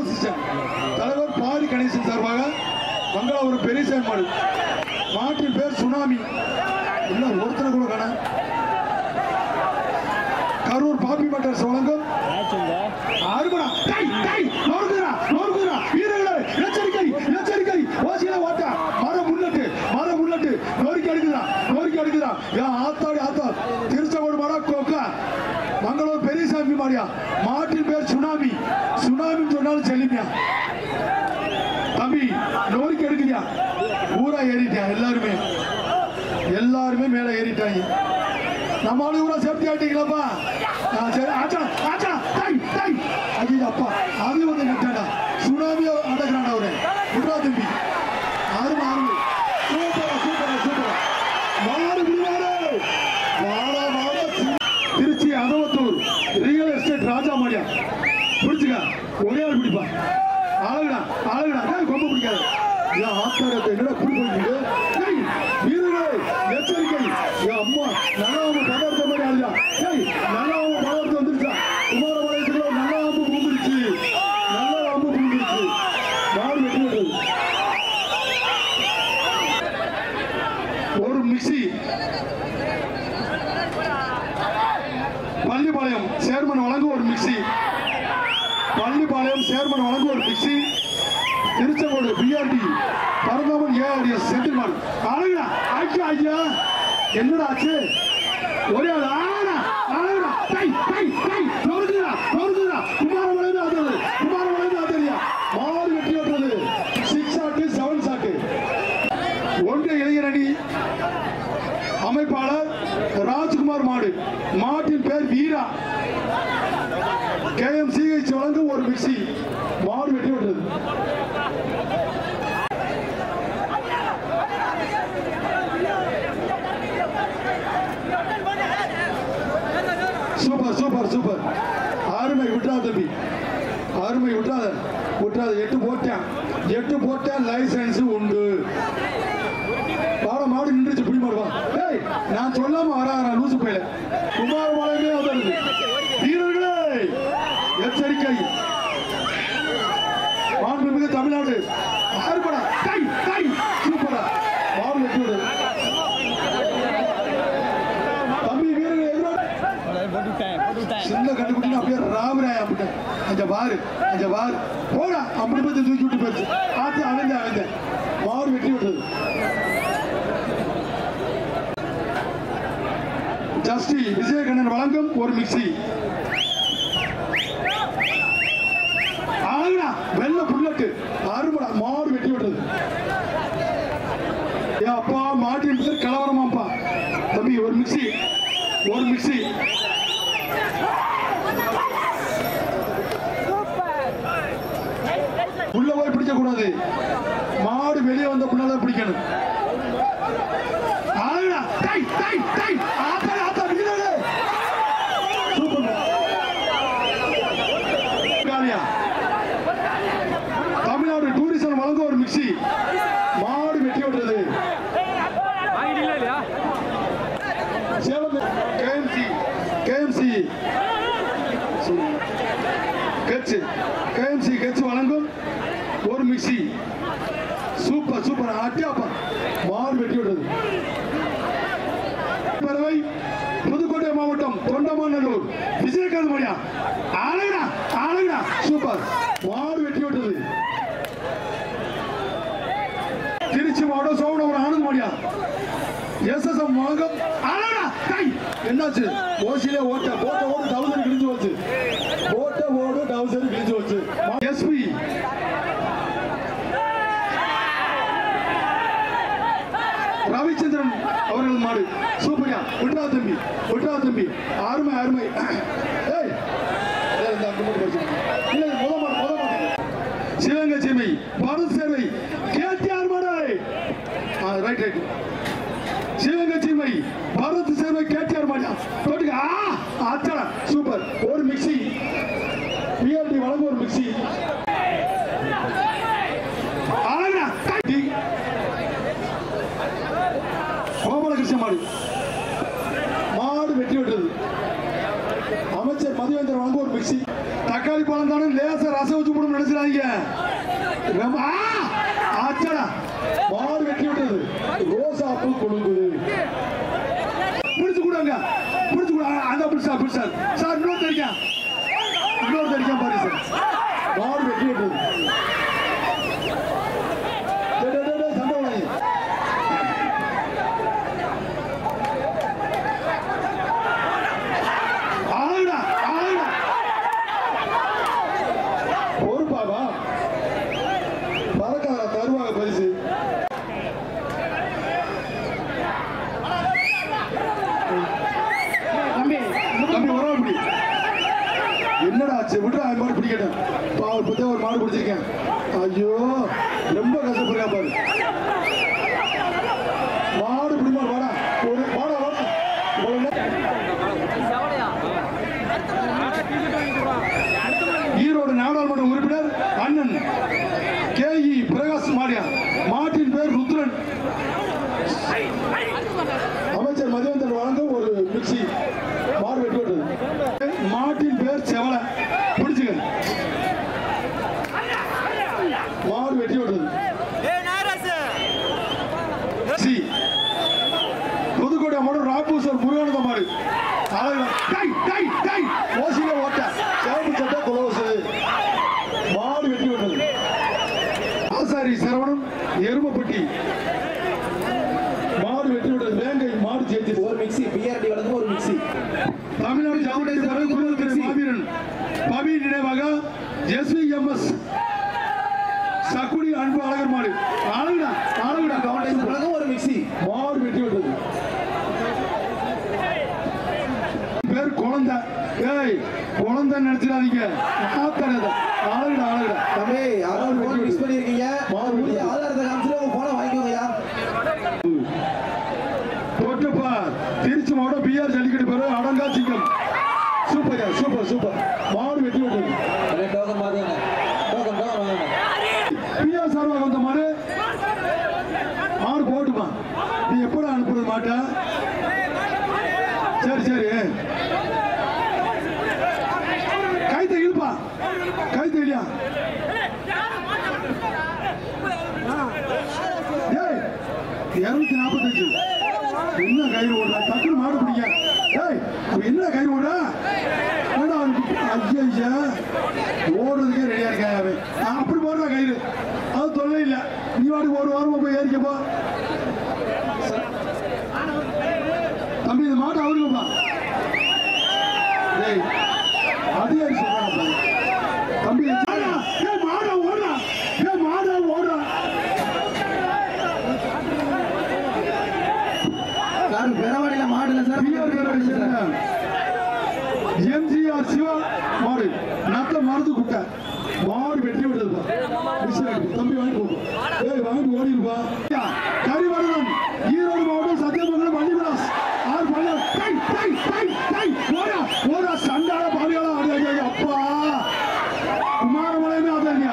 Association தலைவர் பாரி கணேசன் சார்பாக மங்களாபுரம் பெரியசாமி மாடு. மாட்டின் பேர் சுனாமி. இல்ல ஒருத்தனை கூட காண. கரூர் பாப்பி மட்டர்ஸ் வழங்கும் அருமணா வீரர்களே எச்சரிக்கை எச்சரிக்கை ஓசியில ஓட்ட மரம் முன்னட்டு நோரிக்கி அடிக்குதா ஆத்தாடி ஆத்தா திருச்செங்கோடு மாடா கோக்கா மங்களூர் பெரியசாமி மாடியா. மாட்டின் பேர் சுனாமி. சுனாமின்னு சொன்னாலும் செல்லிமியா தம்பி நோரிக்கி எடுக்குதியா. ஊரா ஏறிட்டியா எல்லாருமே மேல ஏறிட்டாங்க. நம்ம ஆளு கூட சேஃப்டி ஆயிட்டீங்களாப்பா. சரி ஆச்சா ஆச்சா தை தை அது அப்பா அது வந்து கட்டாடா சுனாமியோ அடக்குறான் அவரு குட்ரா தம்பி. ஆறுமா சூப்பரா மாறு விடுவாரு வாடா திருச்சி அதவத்தூர் ரியல் எஸ்டேட் ராஜா மாடியா. பிடிச்சுக்க ஒரே ஆள் பிடிப்பா. அழகுடா கொம்ப பிடிக்காது. ஆத்தாரத்தை என்னடா பிடி போயிட்டு வீரர்களே எச்சரிக்கை. அம்மா நல்லாவும் பதார்த்த மாதிரி ஆளுடா. நல்லாவும் பதார்த்தம் வந்துருச்சா. குமாரபாளையத்துல நல்ல ஆம்பு பூந்துருச்சு. மாடு வெட்டி விடுறது. ஒரு மிக்சி பள்ளிப்பாளையம் சேர்மன் வழங்கும் ஒரு mixie. Tiruchengode BRT Paranthaman ARS Senthil மாடு. அழகுடா ஐயா என்னடா ஆச்சு. ஒரே ஆளா குமாரபாளையம் ஆதரியா. மாடு வெட்டி விடுறது. 6 சாக்கு 7 சாக்கு. ஒன்றிய இளைஞர் அணி அமைப்பாளர் ராஜ்குமார் மாடு. மாட்டின் பேர் வீரா. KMCH வழங்கும் ஒரு மிக்சி. மாடு வெட்டி விடுறது. சூப்பர் அருமை. விட்டுறாத தம்பி அருமை. விட்டுறாத 8 போட்டேன் லைசன்ஸ் உண்டு. மாடு நின்றுச்சு பிடி மாடுவா. நான் சொல்லாம வராரா லூசு பையில. குமாரபாளையமே வந்துருது. வீரர்களே எச்சரிக்கை. மாண்புமிகு தமிழ்நாடு அருமடா சூப்பரா மாடு வெட்டி விடு தம்பி. வீரர்கள் சின்ன கண்டுபிடிச்சு அப்படியே ராமராய அஞ்ச பாரு போடா அப்படி பத்தி தூக்கி விட்டு போச்சு. ஆத்து அவந்த மாடு வெட்டி விடுறது. ஜஸ்டி விஜயகண்ணன் வழங்கும் ஒரு மிக்சி. வெள்ள புல்லட்டு அருமடா மாடு வெட்டி விடுறது. அப்பா மாட்டின் பேர் கலவரமாப்பா தம்பி. ஒரு மிக்சி உள்ள போய் பிடிக்க கூடாது. மாடு வெளியே வந்த பின்னால பிடிக்கணும். தமிழ்நாடு டூரிசம் வழங்க ஒரு மிக்சி. மாடு வெட்டி விடுறது. சேலம் KMC கட்சி வழங்கும் ஒரு மிக்சி. சூப்பர் அட்டியாப்பா மாடு வெட்டி விடுறது. புதுக்கோட்டை மாவட்டம் தொண்டமாநல்லூர் விஜயகாந்த் மணியா. அழகுடா சூப்பர் மாடு வெட்டி விடுறது. திருச்சி மாவட்டம் சோழனூர் ஆனந்த் மணியா. SSM வழங்கும் என்னாச்சு. ஓசியில ஓட்ட ஓடு டவுசர் கிழிஞ்சு வச்சு. SP ரவிச்சந்திரன் அவர்கள் மாடு. சூப்பரியா விட்ரா தம்பி அருமை. சிவகங்கை சீமை பாரத் சேவை KTR மாடு. ரைட் சிவகங்கை சீமை பாரத் சேவை KTR மாடியா. ஆச்சா சூப்பர். ஒரு மிக்சி PLD வழங்கும் ஒரு மிக்சி. கோபாலகிருஷ்ண மாடு வெட்டி விட்டது. அமைச்சர் மதிவேந்தர் வழங்கும் ஒரு மிக்சி. தக்காளி பழம் தானே லேசர் ரசம் வச்சு போடும் நினைச்சிடாதீங்க. ஆச்சடா மாடு வெட்டி விட்டது. ரோசா பூ கொழுங்குது. பிடிச்சு கூடாங்க, பிடிச்சு கூட அந்த பிடிச்சா பிடிச்சா சார் இன்னொரு தடிக்கா பாரு சார். மாடு வெட்டி விட்டது. சண்டை விடாங்க. ஆளுடா பொறுப்பாவா பறக்காத தருவாங்க பரிசு. தம்பி உறவு என்னடா ஆச்சு விட்றா மாடு பிடிக்கட்டும். பாவல் புத்தே ஒரு மாடு பிடிச்சிருக்கேன். ஐயோ ரொம்ப கஷ்டப்படுறா பாரு. மாடு பிடிமா வாடா ஒரு வாடா வாடா. ஈரோடு நாடாளுமன்ற உறுப்பினர் அண்ணன் KE பிரகாஷ் மாடியா. மாட்டின் பேர் ருத்ரன். அமைச்சர் மதிவந்தன் வழங்கும் ஒரு மிக்சி. மாடு வெட்டி விட்டது. மாட்டின் பேர் செவல. பிடிச்சுக்க. மாடு வெட்டி விட்டது. புதுக்கோட்டை மாடு ராப்பூசர் முருகானந்த மாடு. ஓசியில ஓட்ட சேப்பு சட்டை குலவசு. மாடு வெட்டி விட்டது. ஆசாரி சரவணன் எருமப்பட்டி. மாடு வெட்டி விட்டது. வேங்கை மாடு சேர்த்து ஒரு மிக்சி. BRD வழங்கும் ஒரு மிக்சி. தமிழ்நாடு மாவீரன் பவி நினைவாக SVMS சக்குடி அன்பு அழகர் மாடு. அழகுடா கவுண்டேஷன் வழங்கும் ஒரு மிக்சி. மாடு வெட்டி விட்டது. பேர் குழந்தை. ஏய் குழந்தை நினைச்சிடாதீங்க. அழகுடா தம்பி யாராவது போன் மிஸ் பண்ணிருக்கீங்க. ஆதாரத்தை காமிச்சு உங்க போனை வாங்கிக்கோங்கயா. போட்டுப்பா திருச்சி மாவட்டம் BR ஜல்லிக்கட்டு பேரு அடங்கா சிங்கம். Super super. மாடு வெட்டி விட்டது. டோக்கன் மாதுங்க. BR சார்பாக வந்த மாடு. மாடு போட்டுமா. நீ எப்படா அனுப்புறது மாட்டா? சரி கைத்த இழுப்பா. கைத்த இல்லையா? ஏய் 245 என்ன கயிறு ஓடுற? டக்குனு மாடு பிடிக்க. ஏய் என்ன கயிறு ஓடுற? ஐயா ஓடுறதுக்கே ரெடியா இருக்கேன். அவன் அப்படி போடுற கயிறு அது தொல்லை இல்லை. நீ வாடி ஒரு வாரமா போய் ஏறிக்கப்பா. தம்பி இந்த மாட்டை அவருங்கப்பா. ஏய் அதிகாரி சொல்றாங்க தம்பி. மாடா ஓடுறா. பெறவாடியில மாடுல சார். MGR சிவா மாடு நத்த மருந்து குட்ட. மாடு வெட்டி விடுதுப்பா. தம்பி வாங்கி போ. ஏய் வாங்கி ஓடிருப்பா. கரிவரதன் ஈரோடு மாவட்டம் சத்தியமங்கலம் வள்ளிவிலாஸ். ஆறு பள்ளி ஓடா சண்டால பாடியாளா. அப்பா குமாரமலையுமே அதான்.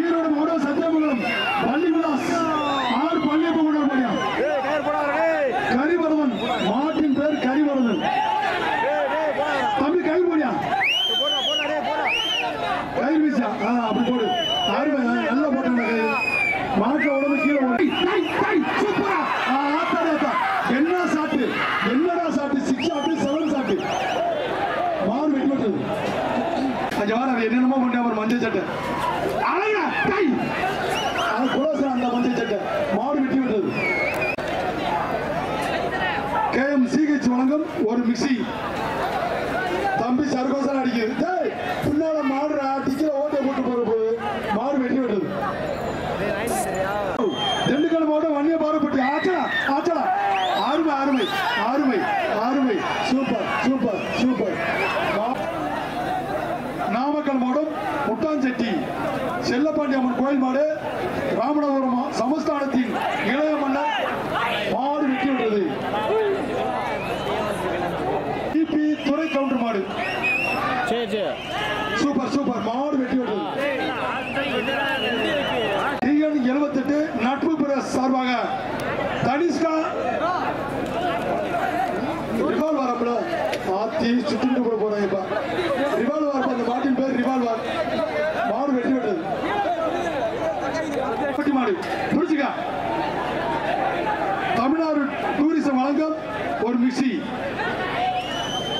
ஈரோடு மாவட்டம் சத்தியமங்கலம் வள்ளிவிலாஸ். ஆறு பள்ளி போடியா. கரிவரதன் மாட்டின் பேர் கரிவரதன். தம்பி கை போடியா. கை வீசா. அப்படி போடு. நல்லா போட்டாங்க கை. மாட்டு உடம்பு கீழே சூப்பரா. என்னடா சாப்பிட்டு 6 சாப்பிட்டு 7 சாப்பிட்டு மாடு வெட்டி விட்டது. என்னென்னமோ பண்ண ஒரு மஞ்சள் சட்டை. அழகா கை அது குலோசா. அந்த மஞ்சள் சட்டை மாடு வெட்டி விட்டது. KMCH வழங்கும் ஒரு மிக்சி. தம்பி சர்க்கோசா அடிக்குது. பின்னால மாடுறா டிக்கெட் ஓட்டை போட்டு போறது. மாடு வெட்டி விட்டது. திண்டுக்கல் மாவட்டம் வன்னிய பாரப்பட்டி. ஆச்சடா அருமை. சூப்பர். நாமக்கல் மாவட்டம் முட்டாஞ்செட்டி செல்லப்பாண்டி அம்மன் கோயில் மாடு. ராமநாதபுரம் சமஸ்தானத்தின் இளைய மன்னர். மாடு வெட்டி விட்டது. துறை கவுண்டர் மாடு. சூப்பர். மாடு வெட்டி விட்டது. TN78 நட்பு பிரஸ் சார்பாக தனிஷ்கா ரிவால்வர். அப்பல ஆத்தி சுத்திட்டு போறாங்க. ரிவால்வர் அந்த மாட்டின் பேர் ரிவால்வர். மாடு மாடு புரிச்சுக்க. தமிழ்நாடு டூரிசம் வழங்கும் ஒரு மிக்சி.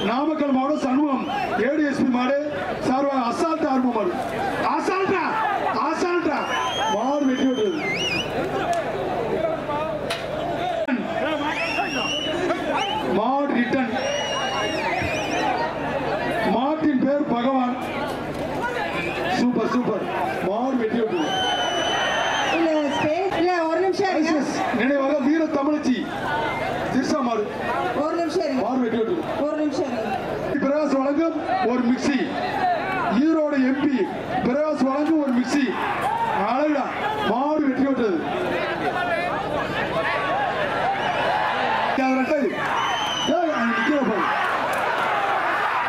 நாமக்கல் மாவட்டம் சண்முகம் ஏடிஎஸ்பி மாடு சார்பாக அசால்ட் ஆர்வம் மாடு. அசால்ட்டா அசால்ட்டா மாடு வெட்டி விட்டுறது. மாடு ரிட்டன். மாட்டின் பேர் பகவான். சூப்பர் சூப்பர் மாடு வெட்டி விட்டுறது. நினைவாக வீர தமிழச்சி திருசா மாடு. ஒரு நிமிஷம் மாடு வெட்டி விட்டுறது. ஒரு நிமிஷம். பிரகாஷ் வழங்கும் ஒரு மிக்சி. ஈரோடு எம்பி பிரகாஷ் வழங்கும் ஒரு மிக்சி. அழகா மாடு வெட்டி விட்டது.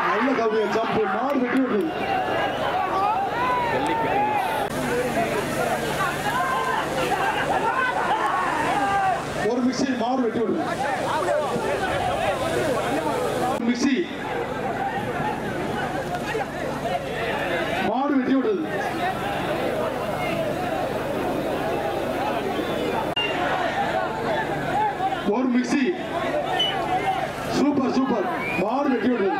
நல்ல கவிய ஜம்பு மாடு வெட்டி விட்டது. ஒரு மிக்சி மாடு வெட்டி விடுது. மிக்சி மாடு வெட்டி விடுது. ஒரு மிக்சி சூப்பர் சூப்பர் மாடு வெட்டி விடுது.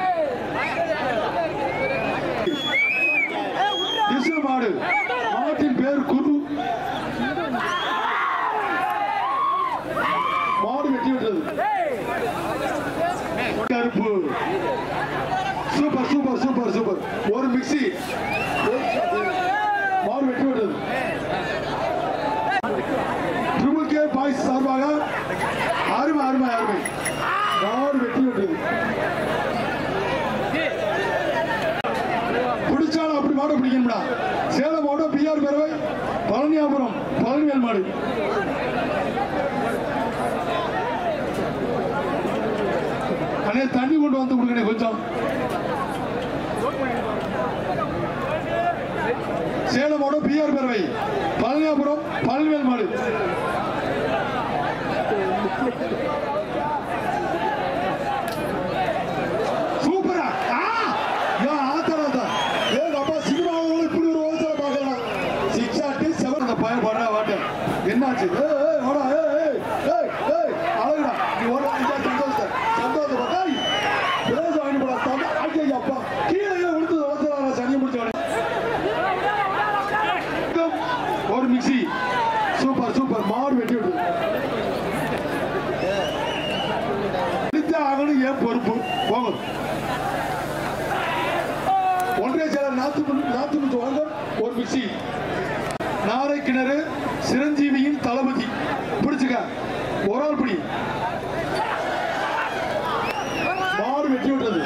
மாடு மாட்டின் பேர் குரு. மாடு வெட்டி விட்டது. கருப்பு சூப்பர் சூப்பர் சூப்பர் சூப்பர். ஒரு மிக்சி மாடு வெட்டி விட்டது. ட்ரிபிள் கே பாய்ஸ் சார்பாக அருமை அருமை அருமை மாடு வெட்டி விட்டது. பிடிச்சாலும் அப்படி மாடு பிடிக்கணும்டா. சேலம் மாவட்டம் பிஆர் பேரவை பழனியாபுரம் பழனிவேல் மாடு. அண்ணே தண்ணி கொண்டு வந்து கொடுங்க கொஞ்சம். சேலம் மாவட்டம் பிஆர் பேரவை பழனியாபுரம் பழனிவேல் மாடு. சூப்பரா ஆத்தராத்தா. சினிமாவில் இப்படி ஒரு ஓசை பார்க்கலாம். சிக்ஸ் ஆட்டி செவன். அந்த பையன் பண்ண வாட்டேன் என்னாச்சு? அழகுடா நீ ஒரு சந்தோஷத்தை சந்தோஷம் பார்த்தா பிரதேசம் வாங்கி போடா. அப்பா கீழே விழுந்து வளர்த்துறாங்க சனியை முடிச்சவனே. ஒரு மிக்சி சூப்பர் சூப்பர் மாடு வெட்டி விட்டு ஆகணும். ஏன் பொறுப்பு போங்க. ஒன்றிய செயலர் நாத்துமுத்து வாங்க ஒரு மிக்சி. நாரை கிணறு சிரஞ்சீவியின் தளபதி பிடிச்சுக்க. ஒரு ஆள் பிடி. மாடு வெட்டி விட்டது.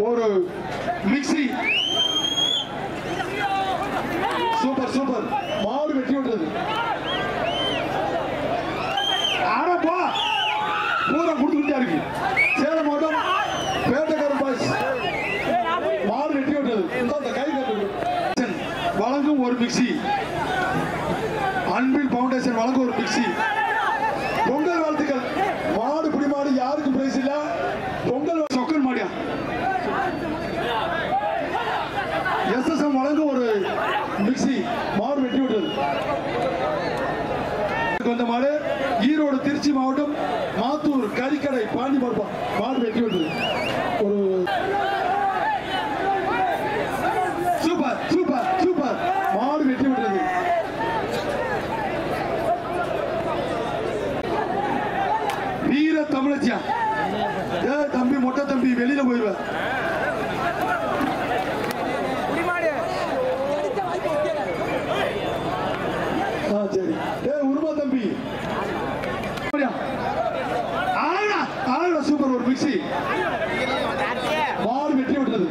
ஒரு மிக்சி சூப்பர் சூப்பர் மாடு வெட்டி விட்டது. ஆரப்பா பூரா கொடுத்துக்கிட்டே இருக்கு. சேலம் மாவட்டம் பேட்டக்கார பாய்ஸ் மாடு வெட்டி விட்டது. கை கட்டு வழங்கும் ஒரு மிக்சி. அன்பில் பவுண்டேஷன் வழங்கும் ஒரு மிக்சி. பொங்கல் வாழ்த்துக்கள். மாடு பிடி மாடு யாருக்கும் பிரைஸ் இல்ல. பொங்கல் சொக்கன் மாடியா. எஸ்எஸ்எம் வழங்கும் ஒரு மிக்சி. மாடு வெட்டி விட்டது. வந்த மாடு ஈரோடு திருச்சி மாவட்டம் மாத்தூர் கறிக்கடை பாண்டி பார்ப்பா மாடு வெட்டி விட்டது. ஒரு சூப்பர் சூப்பர் சூப்பர் மாடு வெட்டி விட்டது. வீர தமிழச்சியா. தம்பி மொட்டை தம்பி வெளியில போயிருவேன். சரி உருமா தம்பி சூப்பர். ஒரு மிக்சி மாடு வெட்டி விட்டது.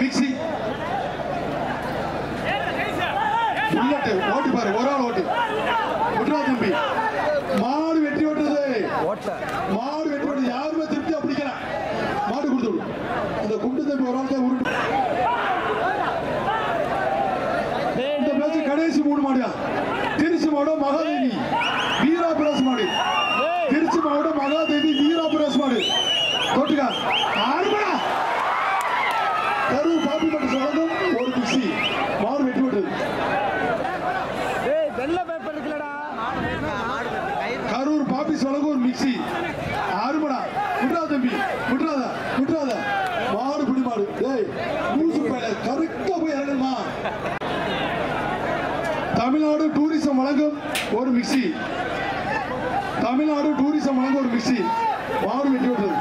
மிக்சி புல்லட் ஓட்டி பாரு. ஒரு ஆள் ஓட்டு விட்டுறா தம்பி. மாடு வெட்டி விட்டது. மாடு வெட்டி விட்டது. யாருமே திருப்தியா பிடிக்கலாம். மாடு கொடுத்து விடு. அந்த குண்டு தம்பி ஒரு ஆள் தான் உருட்டு. இந்த பேச்சு கடைசி மூணு மாடியா. திருச்சி மாவட்டம் மகாதேவி வீராபிராஸ் மாடு. திருச்சி மாவட்டம் மகாதேவி வீராபிராஸ் மாடு. தொட்டுக்கா ஆறுபடா கரூர் பாப்பி மட்டும் வழங்கும் ஒரு மிக்சி மாடு வெட்டி விட்டது. கரூர் பாப்பிஸ் வழங்கும் ஒரு மிக்சி அருமடா. விட்றாத தம்பி, விட்றாத விட்றாத. மாடு பிடி மாடு. டேய் லூசு பையல, கரெக்டா போய் இறங்கணுமா? தமிழ்நாடு டூரிசம் வழங்கும் ஒரு மிக்சி. தமிழ்நாடு டூரிசம் வழங்கும் ஒரு மிக்சி மாடு வெட்டி விட்டது.